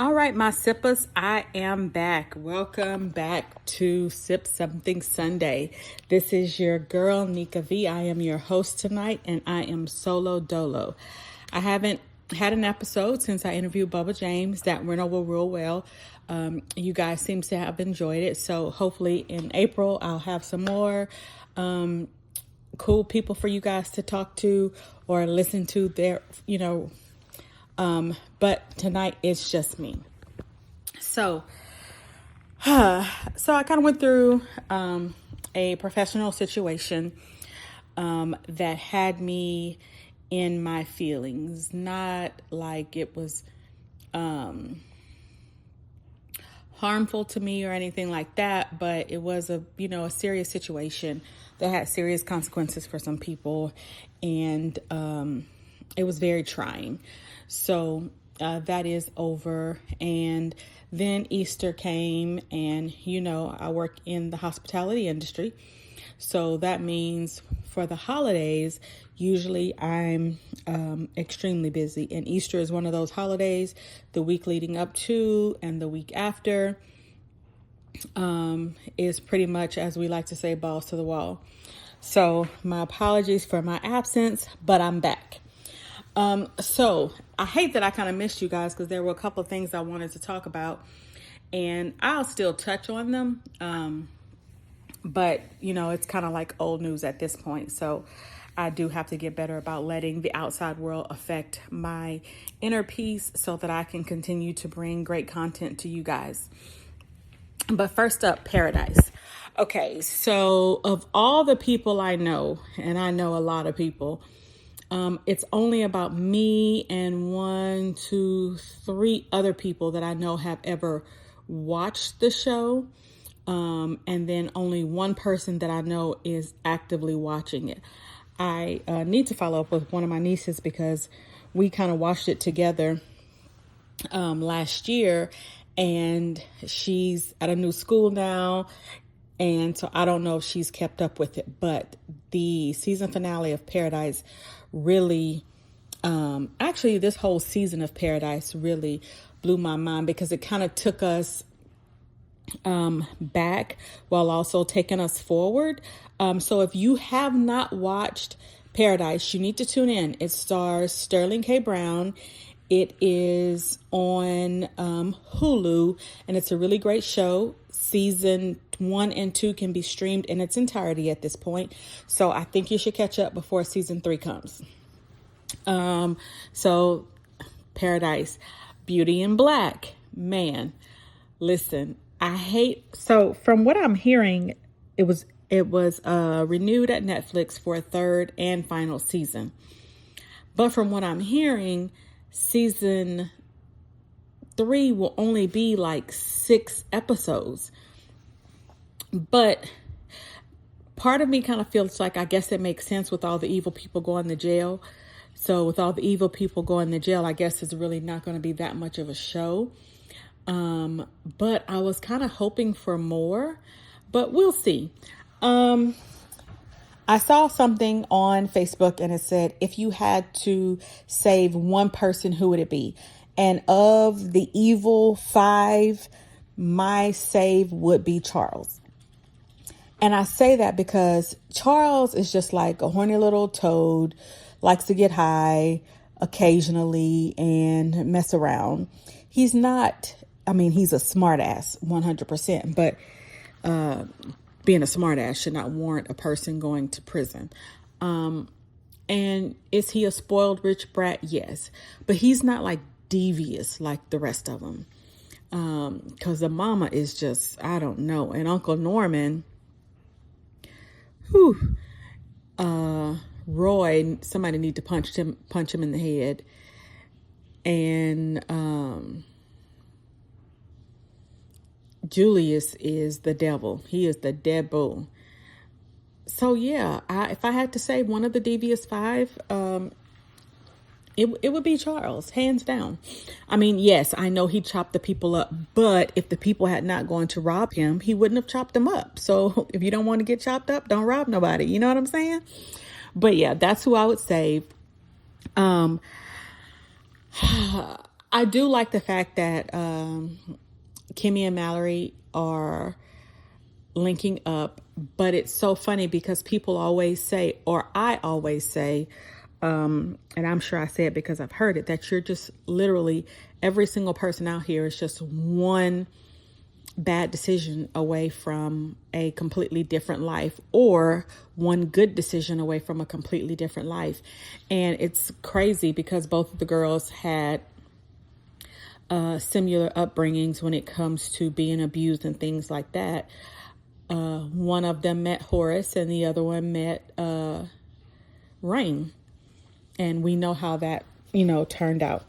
All right, my sippers, I am back. Welcome back to Sip Something Sunday. This is your girl, Nika V. I am your host tonight, and I am solo dolo. I haven't had an episode since I interviewed Bubba James. That went over real well. You guys seem to have enjoyed it. So hopefully in April, I'll have some more cool people for you guys to talk to or listen to their, but tonight it's just me. So I kind of went through a professional situation that had me in my feelings. Not like it was harmful to me or anything like that, but it was a serious situation that had serious consequences for some people, and it was very trying. So that is over. And then Easter came, and, I work in the hospitality industry. So that means for the holidays, usually I'm extremely busy. And Easter is one of those holidays, the week leading up to and the week after is pretty much, as we like to say, balls to the wall. So my apologies for my absence, but I'm back. So I hate that I kind of missed you guys because there were a couple of things I wanted to talk about, and I'll still touch on them. But it's kind of like old news at this point. So I do have to get better about letting the outside world affect my inner peace so that I can continue to bring great content to you guys. But first up, Paradise. Okay. So of all the people I know, and I know a lot of people, it's only about me and 1, 2, 3 other people that I know have ever watched the show. And then only one person that I know is actively watching it. I need to follow up with one of my nieces because we kind of watched it together last year, and she's at a new school now. And so I don't know if she's kept up with it, but the season finale of Paradise really, actually this whole season of Paradise really blew my mind because it kind of took us back while also taking us forward. So if you have not watched Paradise, you need to tune in. It stars Sterling K. Brown. It is on Hulu, and it's a really great show. Season 1 and 2 can be streamed in its entirety at this point. So I think you should catch up before season 3 comes. So Paradise, Beauty in Black, man, listen, so from what I'm hearing, it was renewed at Netflix for a 3rd and final season. But from what I'm hearing, season 3 will only be like 6 episodes. But part of me kind of feels like, I guess it makes sense with all the evil people going to jail. So with all the evil people going to jail, I guess it's really not going to be that much of a show. But I was kind of hoping for more, but we'll see. I saw something on Facebook and it said, if you had to save one person, who would it be? And of the evil 5, my save would be Charles. And I say that because Charles is just like a horny little toad, likes to get high occasionally and mess around. He's not, he's a smart ass 100%, but being a smart ass should not warrant a person going to prison. And is he a spoiled rich brat? Yes, but he's not like devious like the rest of them. Cause the mama is just, I don't know. And Uncle Norman, Roy, somebody need to punch him in the head. And, Julius is the devil. He is the devil. So yeah, if I had to say one of the devious 5, it would be Charles, hands down. Yes, I know he chopped the people up, but if the people had not gone to rob him, he wouldn't have chopped them up. So if you don't want to get chopped up, don't rob nobody. You know what I'm saying? But yeah, that's who I would save. I do like the fact that Kimmy and Mallory are linking up, but it's so funny because people always say, or I always say, and I'm sure I say it because I've heard it, that you're just literally every single person out here is just one bad decision away from a completely different life, or one good decision away from a completely different life. And it's crazy because both of the girls had similar upbringings when it comes to being abused and things like that. One of them met Horace and the other one met Rain. And we know how that, turned out.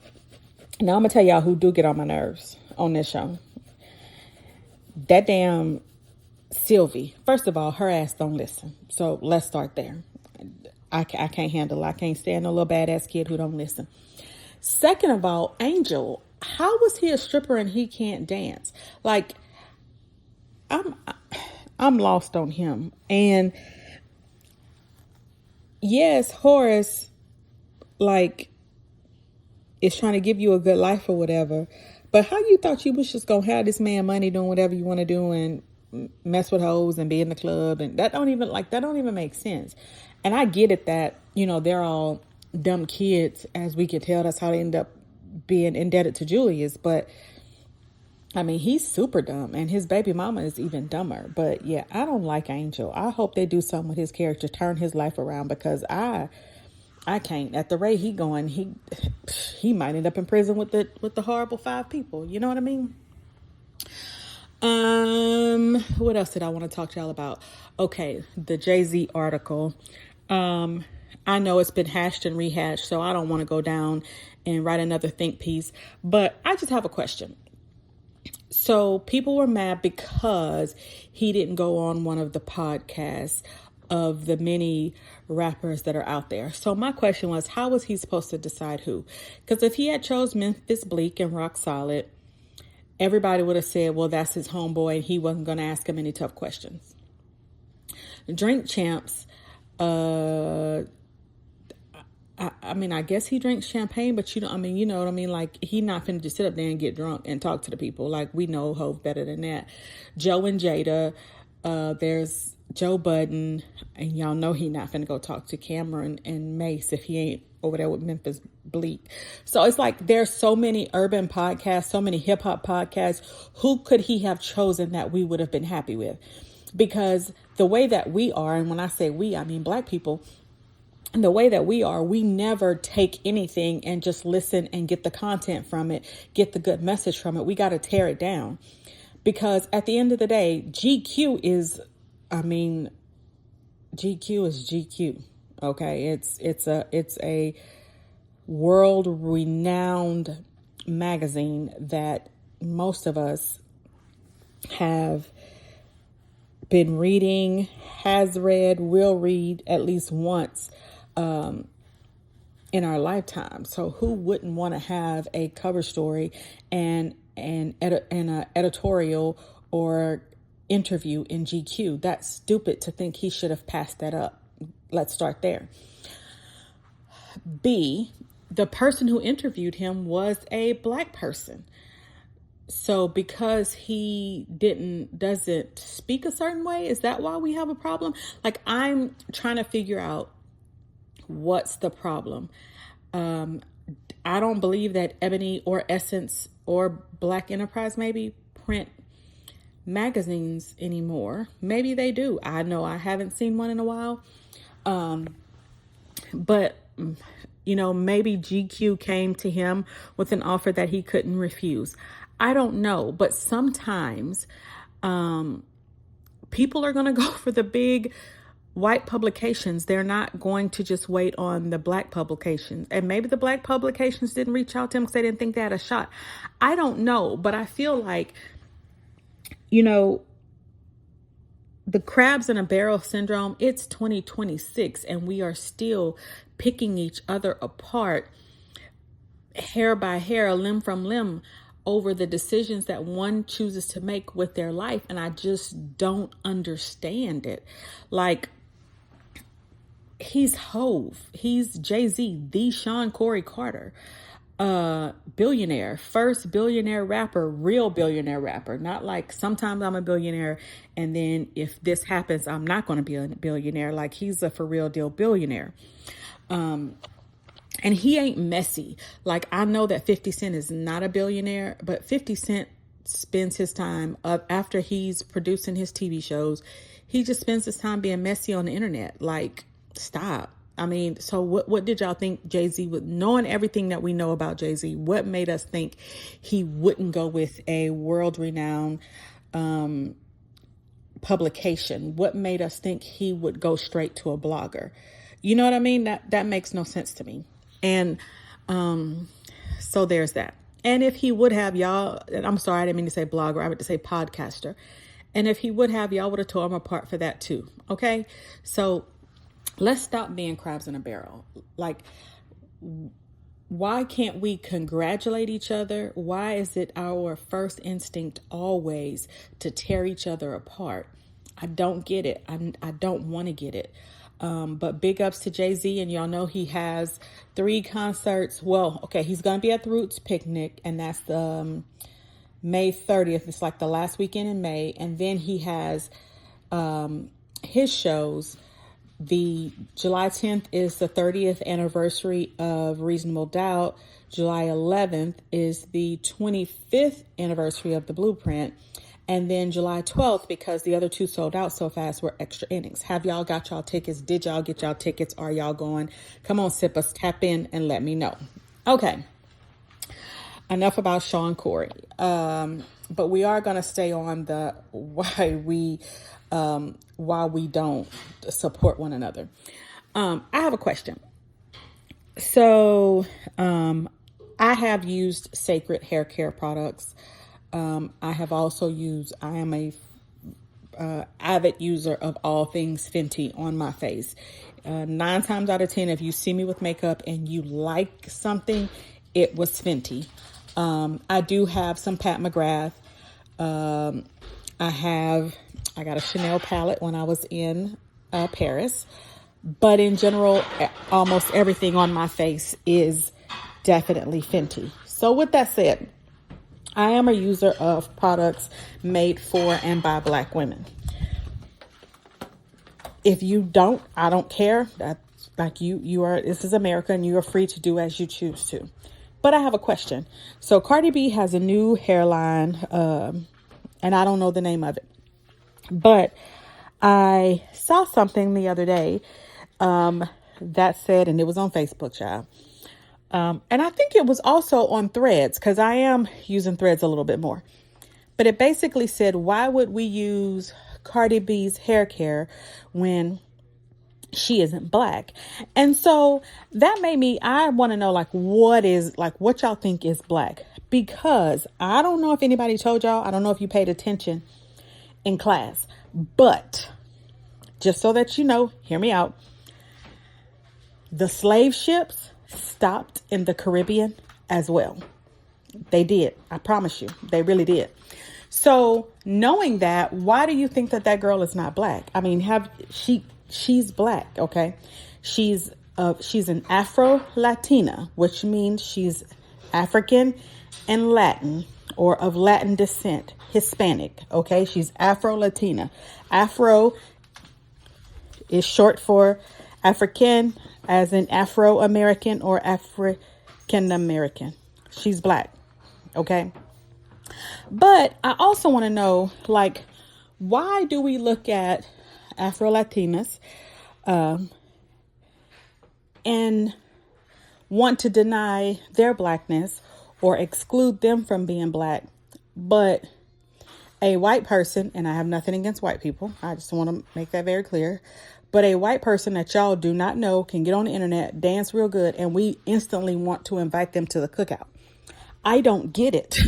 Now I'm going to tell y'all who do get on my nerves on this show. That damn Sylvie. First of all, her ass don't listen. So let's start there. I can't handle it. I can't stand a little badass kid who don't listen. Second of all, Angel. How was he a stripper and he can't dance? Like, I'm lost on him. And yes, Horace, like, is trying to give you a good life or whatever. But how you thought you was just gonna have this man money doing whatever you want to do and mess with hoes and be in the club, and that don't even make sense. And I get it that, they're all dumb kids, as we can tell. That's how they end up being indebted to Julius. But I mean, he's super dumb, and his baby mama is even dumber. But yeah, I don't like Angel. I hope they do something with his character, turn his life around, because I can't. At the rate he going, he might end up in prison with the horrible 5 people. You know what I mean? What else did I want to talk to y'all about? Okay, the Jay-Z article. I know it's been hashed and rehashed, so I don't want to go down and write another think piece. But I just have a question. So people were mad because he didn't go on one of the podcasts of the many rappers that are out there. So my question was, how was he supposed to decide who? Because if he had chose Memphis Bleak and Rock Solid, everybody would have said, well, that's his homeboy, and he wasn't going to ask him any tough questions. Drink Champs, I mean, I guess he drinks champagne, but you know what I mean? Like, he not finna just sit up there and get drunk and talk to the people. Like, we know Hov better than that. Joe and Jada, there's Joe Budden, and y'all know he not finna go talk to Cameron and Mace if he ain't over there with Memphis Bleak. So it's like, there's so many urban podcasts, so many hip hop podcasts. Who could he have chosen that we would have been happy with? Because the way that we are, and when I say we, I mean Black people, the way that we are, we never take anything and just listen and get the content from it, get the good message from it. We got to tear it down, because at the end of the day, GQ is GQ. Okay. It's a world renowned magazine that most of us have been reading, has read, will read at least once in our lifetime. So who wouldn't want to have a cover story and an editorial or interview in GQ? That's stupid to think he should have passed that up. Let's start there. B, the person who interviewed him was a Black person. So because he doesn't speak a certain way, is that why we have a problem? Like, I'm trying to figure out what's the problem. I don't believe that Ebony or Essence or Black Enterprise maybe print magazines anymore. Maybe they do. I know I haven't seen one in a while. But maybe GQ came to him with an offer that he couldn't refuse. I don't know, but sometimes people are going to go for the big white publications. They're not going to just wait on the Black publications. And maybe the Black publications didn't reach out to him because they didn't think they had a shot. I don't know, but I feel like, the crabs in a barrel syndrome, it's 2026 and we are still picking each other apart, hair by hair, limb from limb, over the decisions that one chooses to make with their life. And I just don't understand it. Like, he's Hove, he's Jay-Z, the Sean Corey Carter. billionaire, first billionaire rapper, real billionaire rapper, not like sometimes I'm a billionaire and then if this happens I'm not going to be a billionaire. Like, he's a for real deal billionaire. And he ain't messy. Like, I know that 50 Cent is not a billionaire, but 50 Cent spends his time after he's producing his TV shows, he just spends his time being messy on the internet. Like, stop. I mean, so what did y'all think Jay-Z would, knowing everything that we know about Jay-Z, what made us think he wouldn't go with a world-renowned publication? What made us think he would go straight to a blogger? You know what I mean? That makes no sense to me. And so there's that. And if he would have, y'all, and I'm sorry, I didn't mean to say blogger, I meant to say podcaster. And if he would have, y'all would have tore him apart for that too. Okay? So let's stop being crabs in a barrel. Like, why can't we congratulate each other? Why is it our first instinct always to tear each other apart? I don't get it. I don't want to get it. But big ups to Jay-Z, and y'all know he has 3 concerts. Well, okay, he's going to be at the Roots Picnic, and that's the May 30th. It's like the last weekend in May. And then he has his shows. The July 10th is the 30th anniversary of Reasonable Doubt. July 11th is the 25th anniversary of The Blueprint. And then July 12th, because the other 2 sold out so fast, were Extra Innings. Have y'all got y'all tickets? Did y'all get y'all tickets? Are y'all going? Come on, Sippers, tap in and let me know. Okay. Enough about Sean Corey. But we are going to stay on the why we don't support one another. I have a question. So I have used Sacred hair care products. I have also used, I am a avid user of all things Fenty on my face. 9 times out of 10, if you see me with makeup and you like something, it was Fenty. I do have some Pat McGrath. I got a Chanel palette when I was in Paris. But in general, almost everything on my face is definitely Fenty. So with that said, I am a user of products made for and by Black women. If you don't, I don't care. That's like you are, this is America and you are free to do as you choose to. But I have a question. So Cardi B has a new hairline, and I don't know the name of it. But I saw something the other day that said, and it was on Facebook, child. And I think it was also on Threads, because I am using Threads a little bit more. But it basically said, why would we use Cardi B's hair care when she isn't Black? And so that made me, I want to know, like, what y'all think is Black? Because I don't know if anybody told y'all, I don't know if you paid attention in class, but just so that you know, hear me out. The slave ships stopped in the Caribbean as well. They did. I promise you. They really did. So knowing that, why do you think that girl is not Black? I mean, she's Black. Okay. She's an Afro-Latina, which means she's African and Latin, or of Latin descent, Hispanic. Okay. She's Afro-Latina. Afro is short for African, as in Afro-American or African-American. She's Black. Okay. But I also want to know, like, why do we look at Afro-Latinas and want to deny their Blackness or exclude them from being Black, but a white person, and I have nothing against white people, I just want to make that very clear, but a white person that y'all do not know can get on the internet, dance real good, and we instantly want to invite them to the cookout. I don't get it.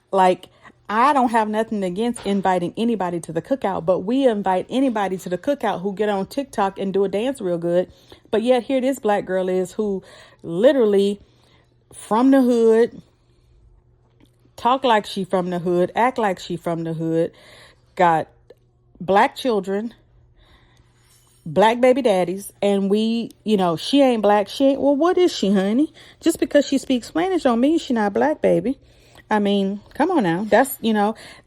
Like, I don't have nothing against inviting anybody to the cookout, but we invite anybody to the cookout who get on TikTok and do a dance real good. But yet here this Black girl is, who literally from the hood, talk like she from the hood, act like she from the hood, got Black children, black baby daddies, and we, she ain't black. She ain't, well, what is she, honey? Just because she speaks Spanish don't mean she not black, baby. I mean, come on now. That's,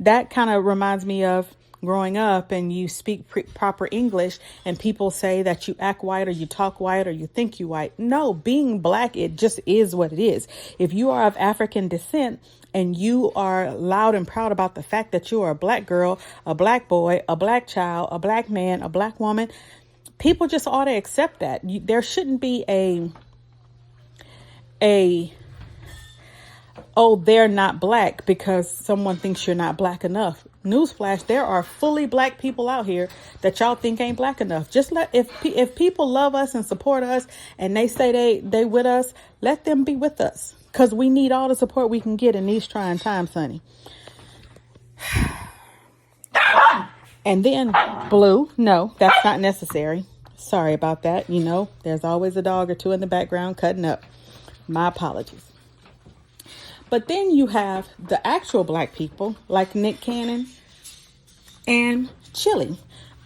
that kind of reminds me of growing up and you speak proper English and people say that you act white or you talk white or you think you white. No, being black, it just is what it is. If you are of African descent and you are loud and proud about the fact that you are a black girl, a black boy, a black child, a black man, a black woman, people just ought to accept that. There shouldn't be oh, they're not black because someone thinks you're not black enough. Newsflash, there are fully black people out here that y'all think ain't black enough. Just if people love us and support us and they say they with us, let them be with us. Because we need all the support we can get in these trying times, honey. And then Blue, no, that's not necessary. Sorry about that. There's always a dog or two in the background cutting up. My apologies. But then you have the actual black people like Nick Cannon and Chile.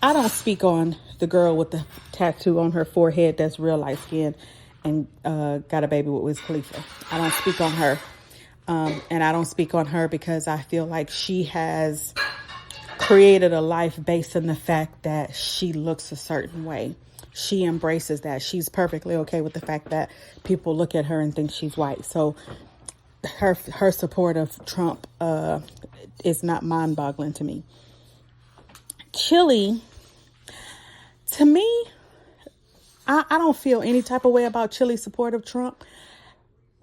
I don't speak on the girl with the tattoo on her forehead that's real light skinned and got a baby with Wiz Khalifa. I don't speak on her. And I don't speak on her because I feel like she has created a life based on the fact that she looks a certain way. She embraces that. She's perfectly okay with the fact that people look at her and think she's white. So her support of Trump is not mind-boggling to me. Chile, to me, I don't feel any type of way about Chile's support of Trump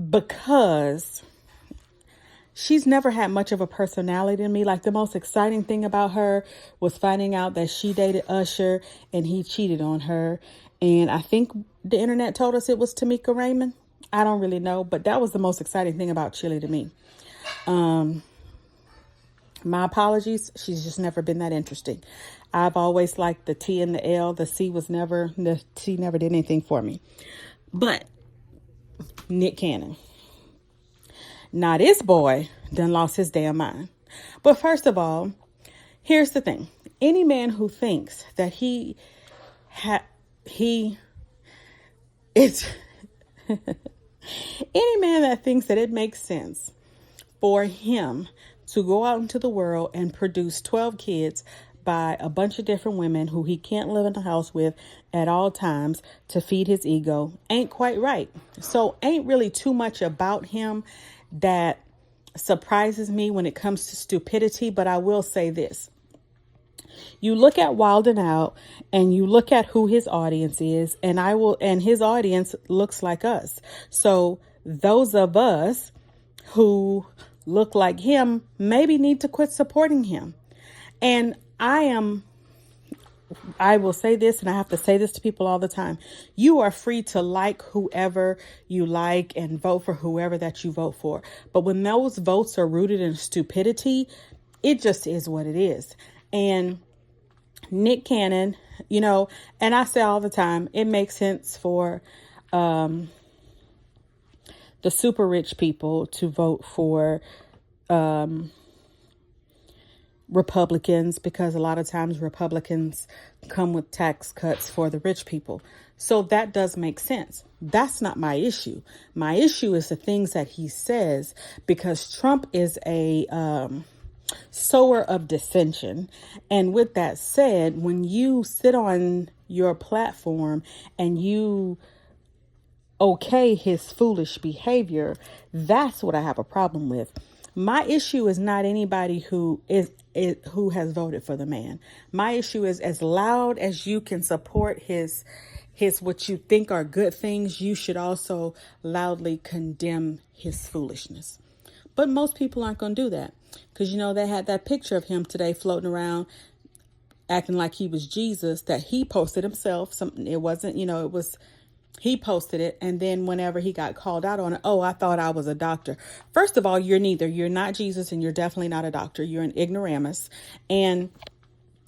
because she's never had much of a personality to me. Like, the most exciting thing about her was finding out that she dated Usher and he cheated on her. And I think the internet told us it was Tamika Raymond. I don't really know, but that was the most exciting thing about Chile to me. My apologies. She's just never been that interesting. I've always liked the T and the L. The C never did anything for me. But Nick Cannon. Now this boy done lost his damn mind. But first of all, here's the thing. Any man who thinks that he is any man that thinks that it makes sense for him to go out into the world and produce 12 kids by a bunch of different women who he can't live in the house with at all times to feed his ego ain't quite right. So ain't really too much about him that surprises me when it comes to stupidity. But I will say this. You look at Wild 'N Out and you look at who his audience is, and his audience looks like us. So those of us who look like him maybe need to quit supporting him. And I will say this, and I have to say this to people all the time. You are free to like whoever you like and vote for whoever that you vote for. But when those votes are rooted in stupidity, it just is what it is. And Nick Cannon, and I say all the time, it makes sense for the super rich people to vote for Republicans, because a lot of times Republicans come with tax cuts for the rich people. So that does make sense. That's not my issue. My issue is the things that he says, because Trump is a sower of dissension. And with that said, when you sit on your platform and you okay his foolish behavior, that's what I have a problem with. My issue is not anybody who has voted for the man. My issue is, as loud as you can support his what you think are good things, you should also loudly condemn his foolishness. But most people aren't going to do that, because they had that picture of him today floating around acting like he was Jesus that he posted himself. He posted it, and then whenever he got called out on it, oh, I thought I was a doctor. First of all, you're neither. You're not Jesus, and you're definitely not a doctor. You're an ignoramus. And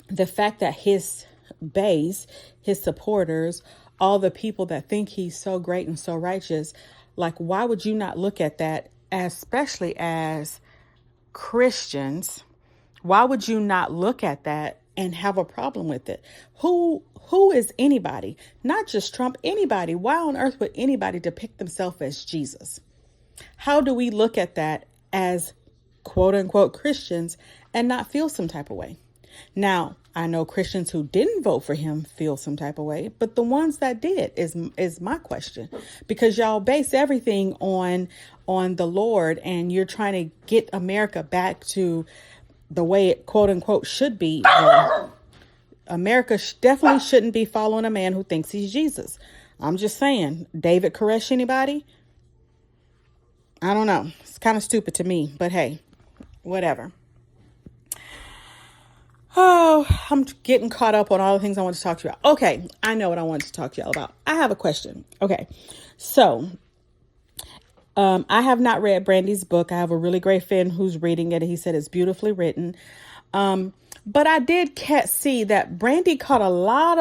the fact that his base, his supporters, all the people that think he's so great and so righteous, like, why would you not look at that, especially as Christians? Why would you not look at that and have a problem with it. Who is anybody? Not just Trump, anybody. Why on earth would anybody depict themselves as Jesus? How do we look at that as quote unquote Christians and not feel some type of way? Now, I know Christians who didn't vote for him feel some type of way, but the ones that did is my question, because y'all base everything on the Lord, and you're trying to get America back to the way it quote unquote should be. America definitely shouldn't be following a man who thinks he's Jesus. I'm just saying, David Koresh, anybody? I don't know. It's kind of stupid to me, but hey, whatever. Oh, I'm getting caught up on all the things I want to talk to you about. Okay, I know what I wanted to talk to y'all about. I have a question. Okay, so I have not read Brandy's book. I have a really great friend who's reading it. He said it's beautifully written. But I did see that Brandy caught a lot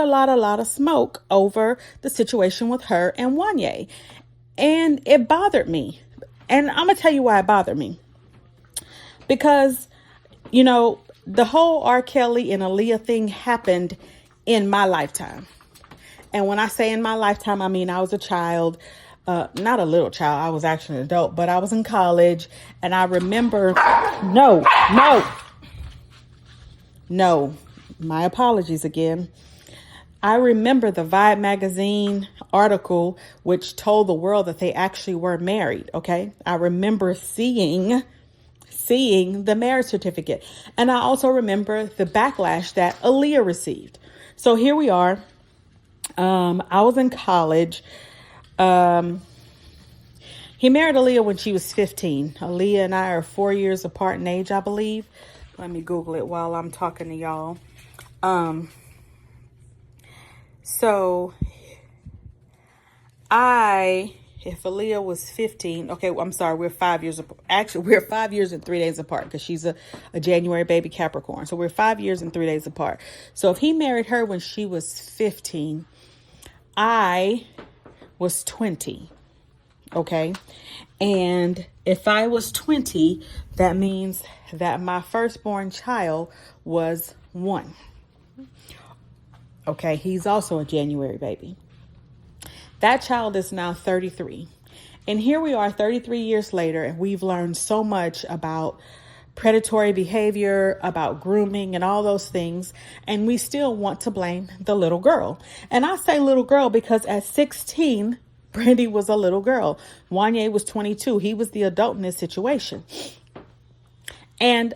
of smoke over the situation with her and Wanye. And it bothered me. And I'm going to tell you why it bothered me. Because, the whole R. Kelly and Aaliyah thing happened in my lifetime. And when I say in my lifetime, I mean I was a child, not a little child. I was actually an adult, but I was in college. And I remember, no, my apologies again. I remember the Vibe magazine article, which told the world that they actually were married. Okay. I remember seeing the marriage certificate. And I also remember the backlash that Aaliyah received. So here we are. I was in college. He married Aaliyah when she was 15. Aaliyah and I are 4 years apart in age, I believe. Let me Google it while I'm talking to y'all. So if Aaliyah was 15, okay, I'm sorry, we're 5 years apart. Actually, we're 5 years and 3 days apart because she's a January baby Capricorn. So we're 5 years and 3 days apart. So if he married her when she was 15, I was 20. Okay. And if I was 20, that means that my firstborn child was 1. Okay. He's also a January baby. That child is now 33. And here we are 33 years later, and we've learned so much about predatory behavior, about grooming and all those things. And we still want to blame the little girl. And I say little girl because at 16, Brandy was a little girl. Wanye was 22. He was the adult in this situation. And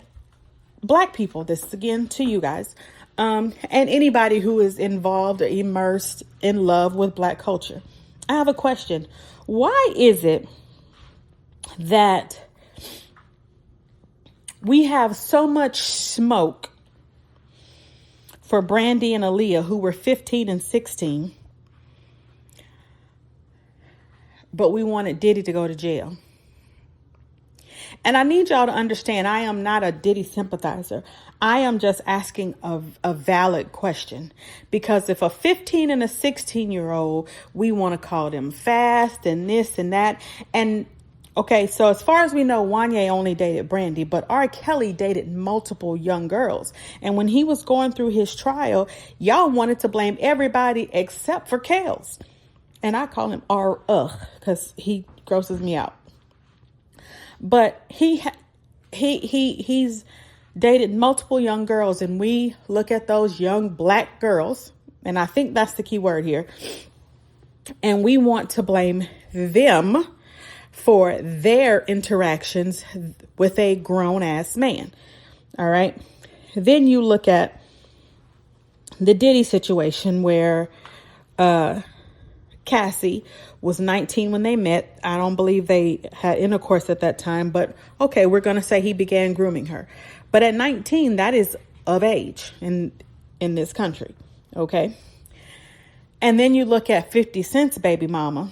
Black people, this is again to you guys, and anybody who is involved or immersed in love with Black culture. I have a question. Why is it that we have so much smoke for Brandy and Aaliyah, who were 15 and 16, but we wanted Diddy to go to jail? And I need y'all to understand, I am not a Diddy sympathizer. I am just asking a valid question. Because if a 15 and a 16-year-old, we want to call them fast and this and that. And okay, so as far as we know, Wanye only dated Brandy, but R. Kelly dated multiple young girls. And when he was going through his trial, y'all wanted to blame everybody except for Kels. And I call him because he grosses me out. But he's dated multiple young girls, and we look at those young Black girls, and I think that's the key word here, and we want to blame them for their interactions with a grown-ass man. All right. Then you look at the Diddy situation where Cassie was 19 when they met. I don't believe they had intercourse at that time, but okay, we're going to say he began grooming her. But at 19, that is of age in this country. Okay. And then you look at 50 Cent's baby mama,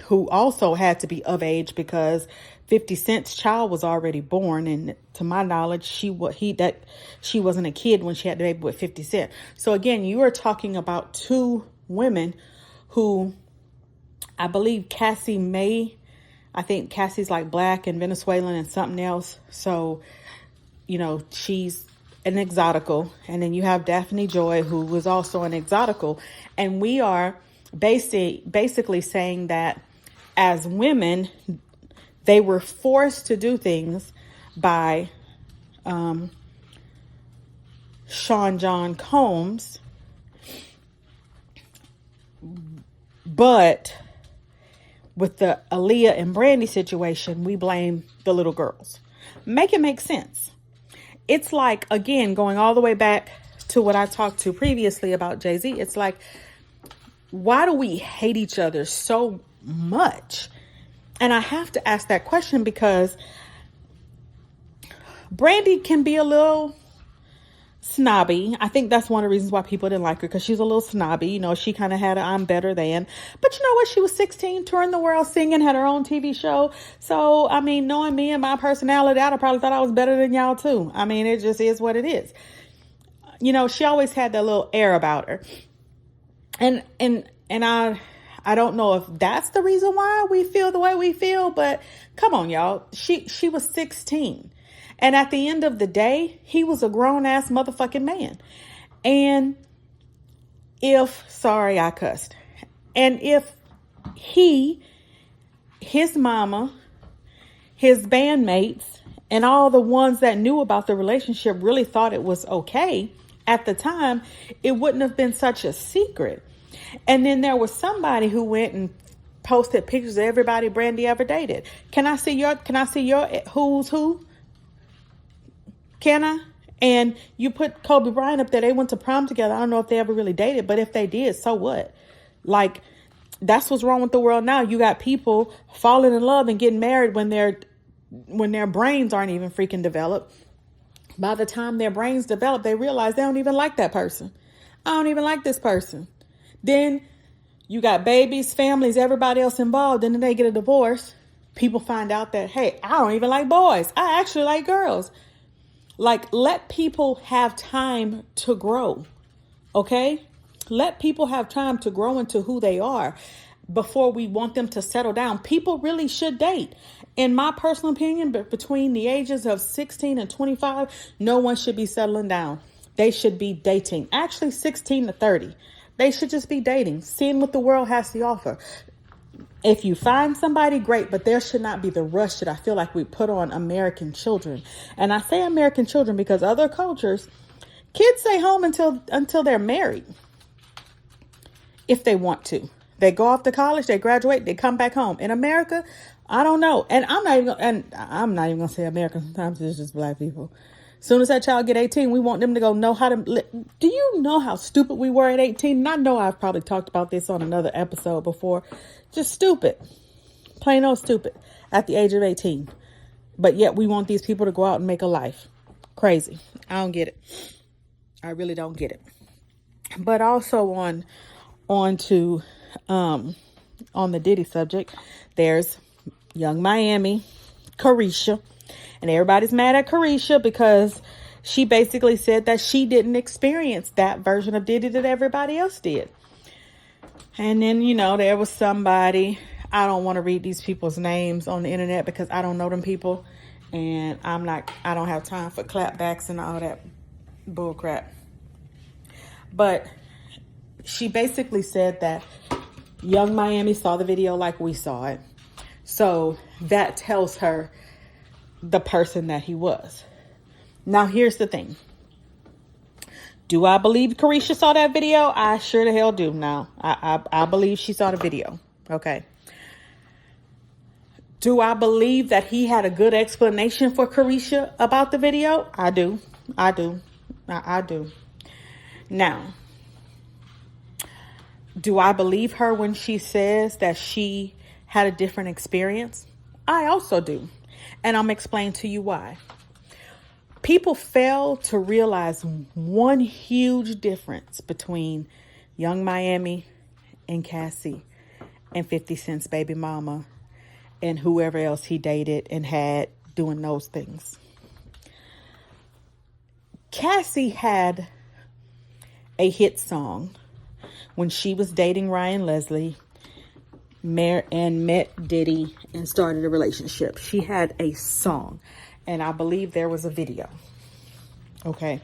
who also had to be of age because 50 Cent's child was already born. And to my knowledge, she wasn't a kid when she had the baby with 50 Cent. So again, you are talking about two women who, I believe I think Cassie's like Black and Venezuelan and something else. So, she's an exotical, and then you have Daphne Joy, who was also an exotical. And we are basically saying that as women, they were forced to do things by Sean John Combs, but with the Aaliyah and Brandy situation, we blame the little girls. Make it make sense. It's like, again, going all the way back to what I talked to previously about Jay-Z. It's like, why do we hate each other so much? And I have to ask that question because Brandy can be a little snobby. I think that's one of the reasons why people didn't like her, because she's a little snobby. You know, she kind of had a I'm better than. But you know what? She was 16, touring the world, singing, had her own TV show. So, I mean, knowing me and my personality, I'd have probably thought I was better than y'all too. I mean, it just is what it is. You know, she always had that little air about her. And I don't know if that's the reason why we feel the way we feel, but come on, y'all. She was 16. And at the end of the day, he was a grown-ass motherfucking man. And sorry, I cussed. And if his mama, his bandmates, and all the ones that knew about the relationship really thought it was okay at the time, it wouldn't have been such a secret. And then there was somebody who went and posted pictures of everybody Brandy ever dated. Can I see your who's who? Can I? And you put Kobe Bryant up there. They went to prom together. I don't know if they ever really dated, but if they did, so what? Like, that's what's wrong with the world now. You got people falling in love and getting married when their brains aren't even freaking developed. By the time their brains develop, they realize they don't even like that person. I don't even like this person. Then you got babies, families, everybody else involved. And then they get a divorce. People find out that, hey, I don't even like boys. I actually like girls. Like, let people have time to grow, okay? Let people have time to grow into who they are before we want them to settle down. People really should date. In my personal opinion, between the ages of 16 and 25, no one should be settling down. They should be dating. Actually, 16 to 30. They should just be dating, seeing what the world has to offer. If you find somebody, great, but there should not be the rush that I feel like we put on American children. And I say American children because other cultures, kids stay home until they're married, if they want to. They go off to college, they graduate, they come back home. In America, I don't know. And I'm not even gonna say America. Sometimes it's just black people. As soon as that child get 18, we want them to go know how to. Do you know how stupid we were at 18? And I know I've probably talked about this on another episode before. Just stupid. Plain old stupid at the age of 18. But yet we want these people to go out and make a life. Crazy. I don't get it. I really don't get it. But also on the Diddy subject, there's Young Miami, Carisha. And everybody's mad at Carisha because she basically said that she didn't experience that version of Diddy that everybody else did. And then, you know, there was somebody, I don't want to read these people's names on the internet because I don't know them people. And I don't have time for clapbacks and all that bull crap. But she basically said that Young Miami saw the video like we saw it. So that tells her the person that he was. Now, here's the thing. Do I believe Carisha saw that video? I sure the hell do now. I believe she saw the video. Okay. Do I believe that he had a good explanation for Carisha about the video? I do. I do. Now, do I believe her when she says that she had a different experience? I also do. And I'm explaining to you why. People fail to realize one huge difference between Young Miami and Cassie and 50 Cent's baby mama and whoever else he dated and had doing those things. Cassie had a hit song when she was dating Ryan Leslie and met Diddy and started a relationship. She had a song, and I believe there was a video. Okay.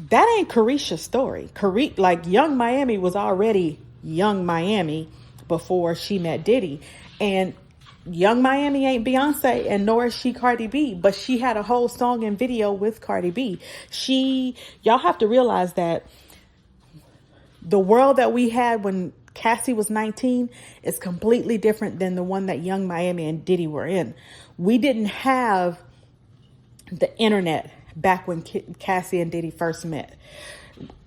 That ain't Carisha's story. Like Young Miami was already Young Miami before she met Diddy. And Young Miami ain't Beyonce, and nor is she Cardi B, but she had a whole song and video with Cardi B. Y'all have to realize that the world that we had when Cassie was 19 is completely different than the one that Young Miami and Diddy were in. We didn't have the internet back when Cassie and Diddy first met.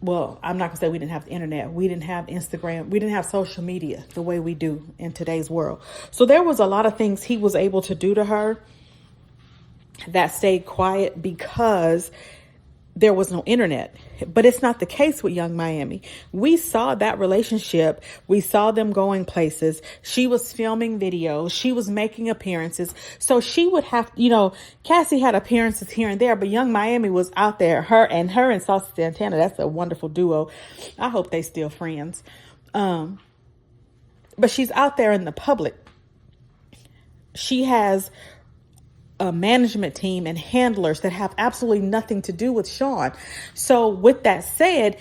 Well, I'm not gonna say we didn't have the internet. We didn't have Instagram. We didn't have social media the way we do in today's world. So there was a lot of things he was able to do to her that stayed quiet because there was no internet. But it's not the case with Young Miami. We saw that relationship. We saw them going places. She was filming videos. She was making appearances. So she would have, Cassie had appearances here and there, but Young Miami was out there. Her and Saucy Santana, that's a wonderful duo. I hope they still friends. But she's out there in the public. She has a management team and handlers that have absolutely nothing to do with Sean. So with that said,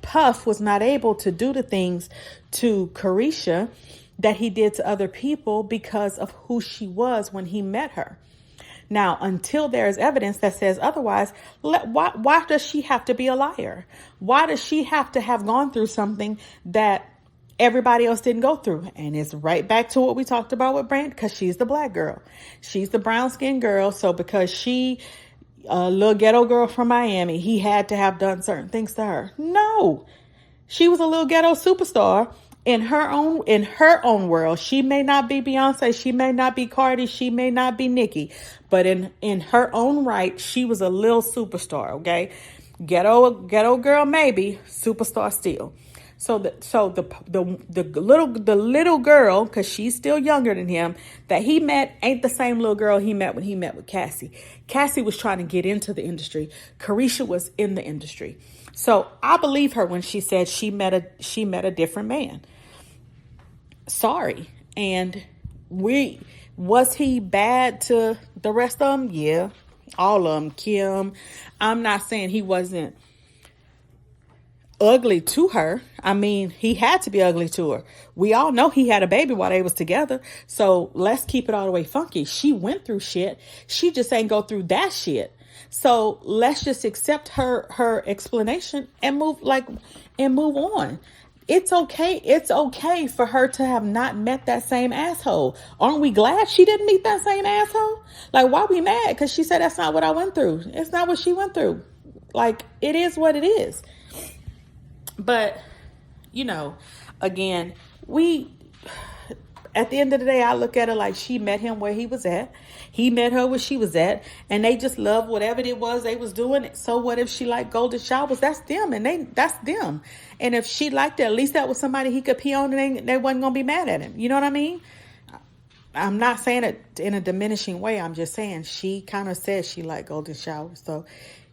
Puff was not able to do the things to Carisha that he did to other people because of who she was when he met her. Now, until there is evidence that says otherwise, why does she have to be a liar? Why does she have to have gone through something that everybody else didn't go through? And it's right back to what we talked about with Brand, because she's the black girl. She's the brown skinned girl. So because she a little ghetto girl from Miami, he had to have done certain things to her. No, she was a little ghetto superstar in her own world. She may not be Beyonce. She may not be Cardi. She may not be Nicki, but in her own right, she was a little superstar. Okay. Ghetto girl, maybe superstar still. So the little girl, because she's still younger than him, that he met ain't the same little girl he met when he met with Cassie. Cassie was trying to get into the industry. Carisha was in the industry. So I believe her when she said she met a different man. Sorry. And was he bad to the rest of them? Yeah. All of them. Kim. I'm not saying he wasn't ugly to her. I mean, he had to be ugly to her. We all know he had a baby while they was together. So let's keep it all the way funky. She went through shit. She just ain't go through that shit. So let's just accept her explanation and move on. It's okay. It's okay for her to have not met that same asshole. Aren't we glad she didn't meet that same asshole? Like, why we mad? Because she said that's not what I went through. It's not what she went through. Like, it is what it is. But, again, at the end of the day, I look at it like she met him where he was at. He met her where she was at. And they just loved whatever it was they was doing. So what if she liked golden showers? That's them. And that's them. And if she liked it, at least that was somebody he could pee on and they wasn't going to be mad at him. You know what I mean? I'm not saying it in a diminishing way. I'm just saying she kind of said she liked golden showers. So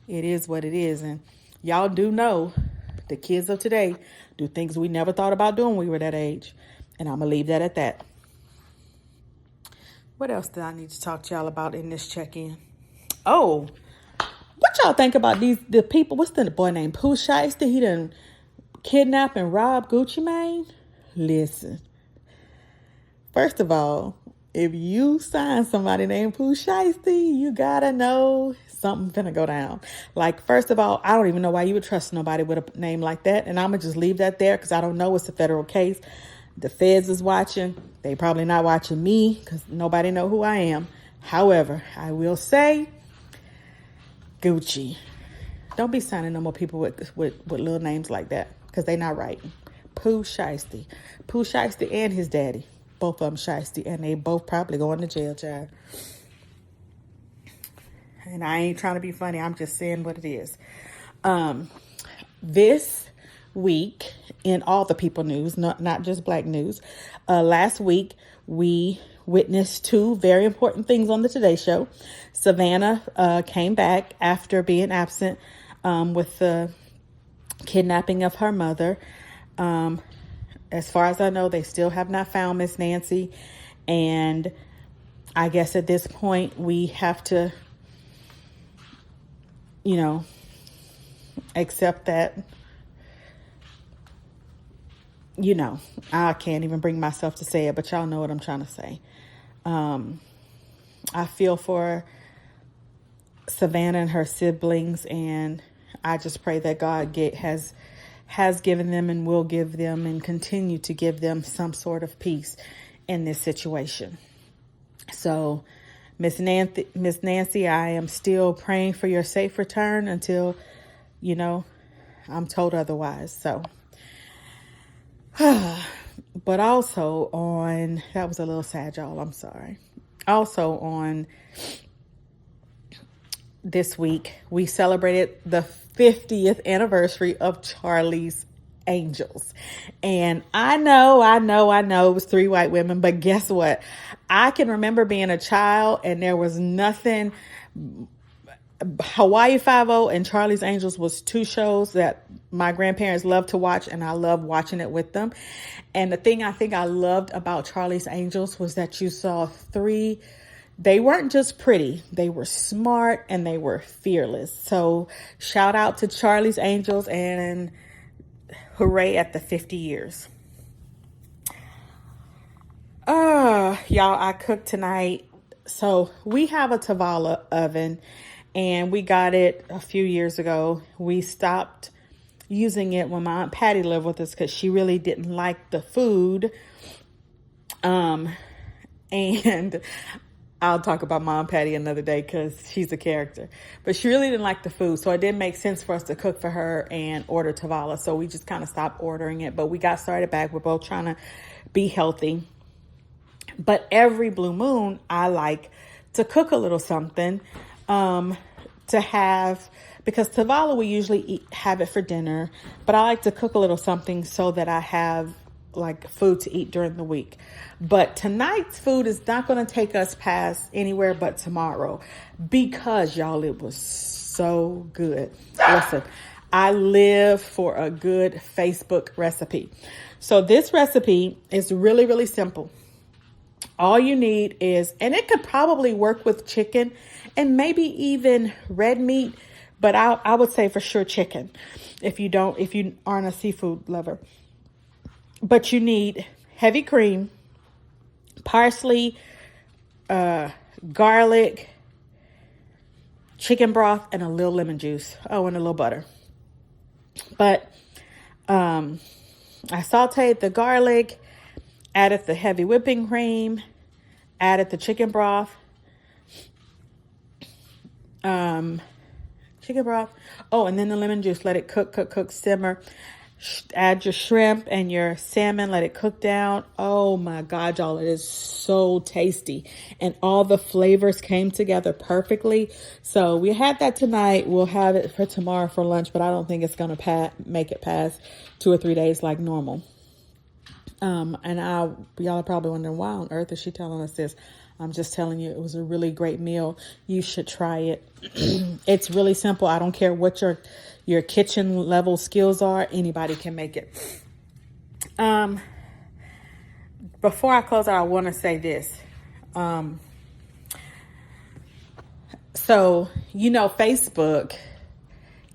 it is what it is. And y'all do know the kids of today do things we never thought about doing when we were that age. And I'm going to leave that at that. What else did I need to talk to y'all about in this check-in? Oh, what y'all think about the people? What's the boy named Pooh Shiesty? He done kidnap and rob Gucci Mane? Listen. First of all, if you sign somebody named Pooh Shiesty, you gotta know something finna go down. Like, first of all, I don't even know why you would trust nobody with a name like that. And I'm gonna just leave that there because I don't know. It's a federal case. The feds is watching. They probably not watching me because nobody know who I am. However, I will say, Gucci, don't be signing no more people with little names like that because they not right. Pooh Shiesty and his daddy. Both of them shiesty, and they both probably going to jail, child. And I ain't trying to be funny. I'm just saying what it is. This week, in all the people news, not just black news, last week we witnessed two very important things on the Today Show. Savannah came back after being absent with the kidnapping of her mother. As far as I know, they still have not found Miss Nancy. And I guess at this point, we have to you know, accept that, you know, I can't even bring myself to say it, but y'all know what I'm trying to say. I feel for Savannah and her siblings, and I just pray that God has given them and will give them and continue to give them some sort of peace in this situation. So, Miss Nancy, I am still praying for your safe return until, you know, I'm told otherwise. So, but also that was a little sad, y'all. I'm sorry. Also on this week, we celebrated the 50th anniversary of Charlie's Angels. And I know it was 3 white women, but guess what? I can remember being a child and there was nothing. Hawaii Five-O and Charlie's Angels was 2 shows that my grandparents loved to watch, and I loved watching it with them. And the thing I think I loved about Charlie's Angels was that you saw 3. They weren't just pretty, they were smart and they were fearless. So shout out to Charlie's Angels and hooray at the 50 years. Y'all, I cooked tonight. So we have a Tavala oven and we got it a few years ago. We stopped using it when my Aunt Patty lived with us because she really didn't like the food. And I'll talk about Mom Patty another day because she's a character. But she really didn't like the food. So it didn't make sense for us to cook for her and order Tavala. So we just kind of stopped ordering it. But we got started back. We're both trying to be healthy. But every blue moon, I like to cook a little something to have, because Tavala we usually have it for dinner. But I like to cook a little something so that I have like food to eat during the week. But tonight's food is not going to take us past anywhere but tomorrow because, y'all, it was so good. Listen, I live for a good Facebook recipe. So this recipe is really, really simple. All you need is, and it could probably work with chicken and maybe even red meat, but I would say for sure chicken if you aren't a seafood lover. But you need heavy cream, parsley, garlic, chicken broth, and a little lemon juice. Oh, and a little butter. But I sauteed the garlic, added the heavy whipping cream, added the chicken broth. Oh, and then the lemon juice. Let it cook, simmer. Add your shrimp and your salmon, let it cook down. Oh my God, y'all, it is so tasty. And all the flavors came together perfectly. So we had that tonight. We'll have it for tomorrow for lunch, but I don't think it's going to make it past 2 or 3 days like normal. And y'all are probably wondering, why on earth is she telling us this? I'm just telling you, it was a really great meal. You should try it. It's really simple. I don't care what your kitchen level skills are. Anybody can make it. Before I close out, I want to say this. So, Facebook,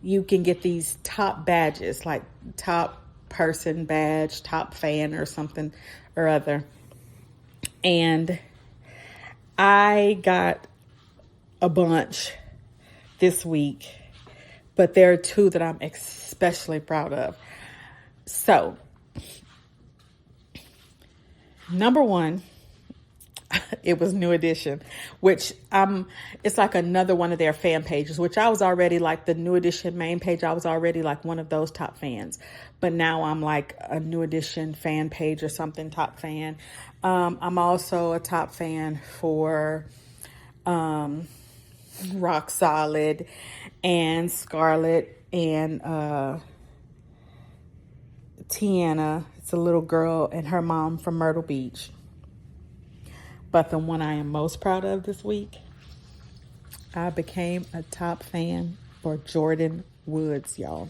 you can get these top badges, like top person badge, top fan or something or other. And I got a bunch this week, but there are 2 that I'm especially proud of. So, number 1, it was New Edition, which it's like another one of their fan pages, which I was already like the New Edition main page. I was already like one of those top fans, but now I'm like a New Edition fan page or something, top fan. I'm also a top fan for Rock Solid and Scarlett and Tiana. It's a little girl and her mom from Myrtle Beach. But the one I am most proud of this week, I became a top fan for Jordan Woods, y'all.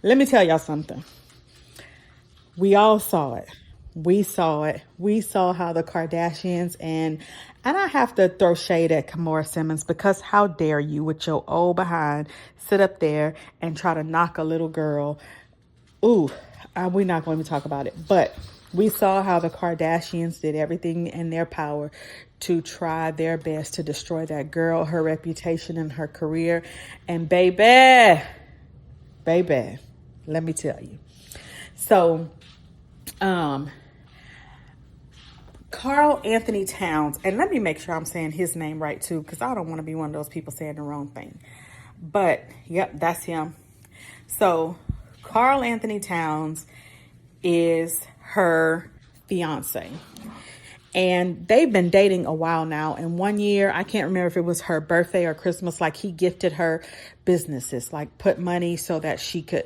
Let me tell y'all something. We all saw it. We saw it. We saw how the Kardashians and I have to throw shade at Kamora Simmons because how dare you with your old behind sit up there and try to knock a little girl. Ooh, we're not going to talk about it. But we saw how the Kardashians did everything in their power to try their best to destroy that girl, her reputation, and her career. And baby, let me tell you. So, Carl Anthony Towns, and let me make sure I'm saying his name right too, because I don't want to be one of those people saying the wrong thing. But, yep, that's him. So, Carl Anthony Towns is her fiance. And they've been dating a while now. And one year, I can't remember if it was her birthday or Christmas, like he gifted her businesses, like put money so that she could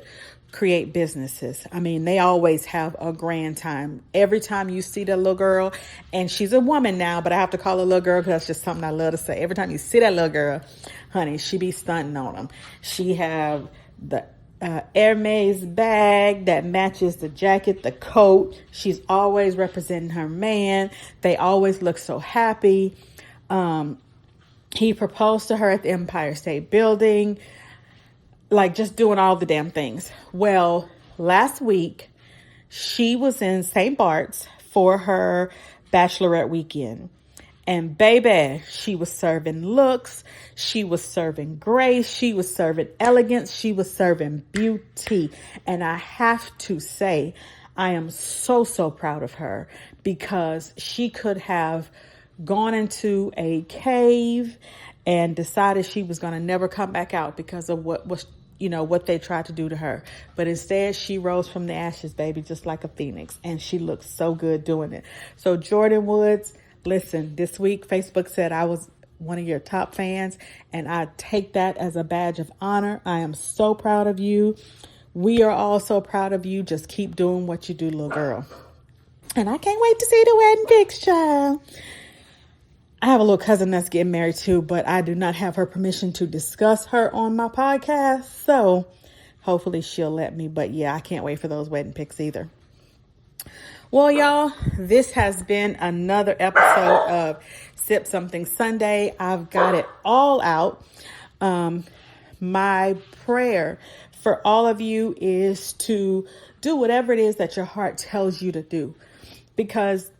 create businesses. I mean, they always have a grand time. Every time you see that little girl, and she's a woman now, but I have to call her little girl because that's just something I love to say. Every time you see that little girl, honey, she be stunting on them. She have the Hermes bag that matches the jacket, the coat. She's always representing her man. They always look so happy. He proposed to her at the Empire State Building, like just doing all the damn things. Well, last week she was in St. Bart's for her bachelorette weekend. And baby, she was serving looks, she was serving grace, she was serving elegance, she was serving beauty. And I have to say, I am so, so proud of her because she could have gone into a cave and decided she was going to never come back out because of what they tried to do to her. But instead, she rose from the ashes, baby, just like a phoenix. And she looks so good doing it. So Jordan Woods, listen, this week, Facebook said I was one of your top fans, and I take that as a badge of honor. I am so proud of you. We are all so proud of you. Just keep doing what you do, little girl. And I can't wait to see the wedding pics, child. I have a little cousin that's getting married too, but I do not have her permission to discuss her on my podcast. So hopefully she'll let me. But yeah, I can't wait for those wedding pics either. Well, y'all, this has been another episode of Sip Something Sunday. I've got it all out. My prayer for all of you is to do whatever it is that your heart tells you to do. Because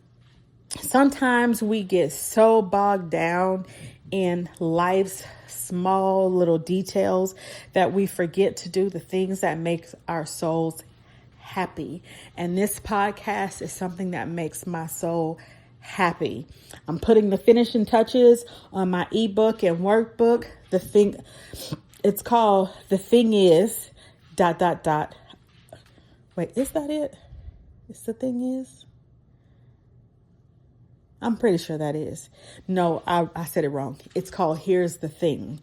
sometimes we get so bogged down in life's small little details that we forget to do the things that make our souls happy. And this podcast is something that makes my soul happy. I'm putting the finishing touches on my ebook and workbook. It's called The Thing Is ... Wait, is that it? It's The Thing Is? I'm pretty sure that is. No, I said it wrong. It's called Here's the Thing ...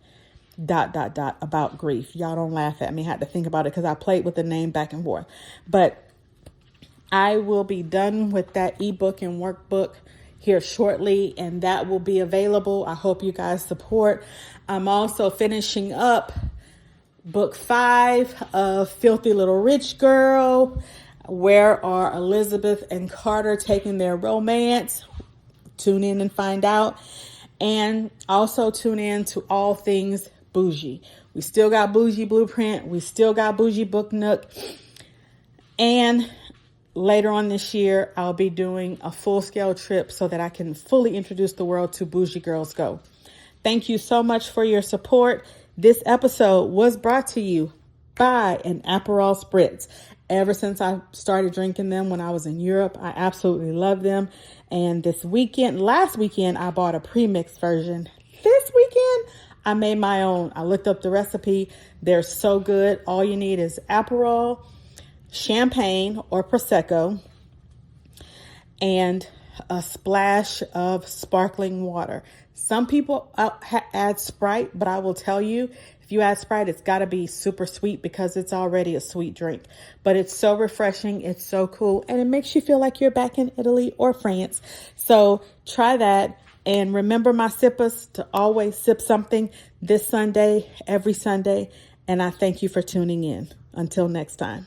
about grief. Y'all don't laugh at me. I had to think about it because I played with the name back and forth. But I will be done with that ebook and workbook here shortly, and that will be available. I hope you guys support. I'm also finishing up book 5 of Filthy Little Rich Girl. Where are Elizabeth and Carter taking their romance? Tune in and find out. And also tune in to All Things Bougie. We still got Bougie Blueprint. We still got Bougie Book Nook. And later on this year, I'll be doing a full-scale trip so that I can fully introduce the world to Bougie Girls Go. Thank you so much for your support. This episode was brought to you by an Aperol Spritz. Ever since I started drinking them when I was in Europe, I absolutely love them. And last weekend, I bought a pre-mixed version. This weekend, I made my own. I looked up the recipe. They're so good. All you need is Aperol, champagne or Prosecco, and a splash of sparkling water. Some people add Sprite, but I will tell you, if you add Sprite, it's got to be super sweet because it's already a sweet drink. But it's so refreshing. It's so cool. And it makes you feel like you're back in Italy or France. So try that. And remember my sippers to always sip something this Sunday, every Sunday. And I thank you for tuning in. Until next time.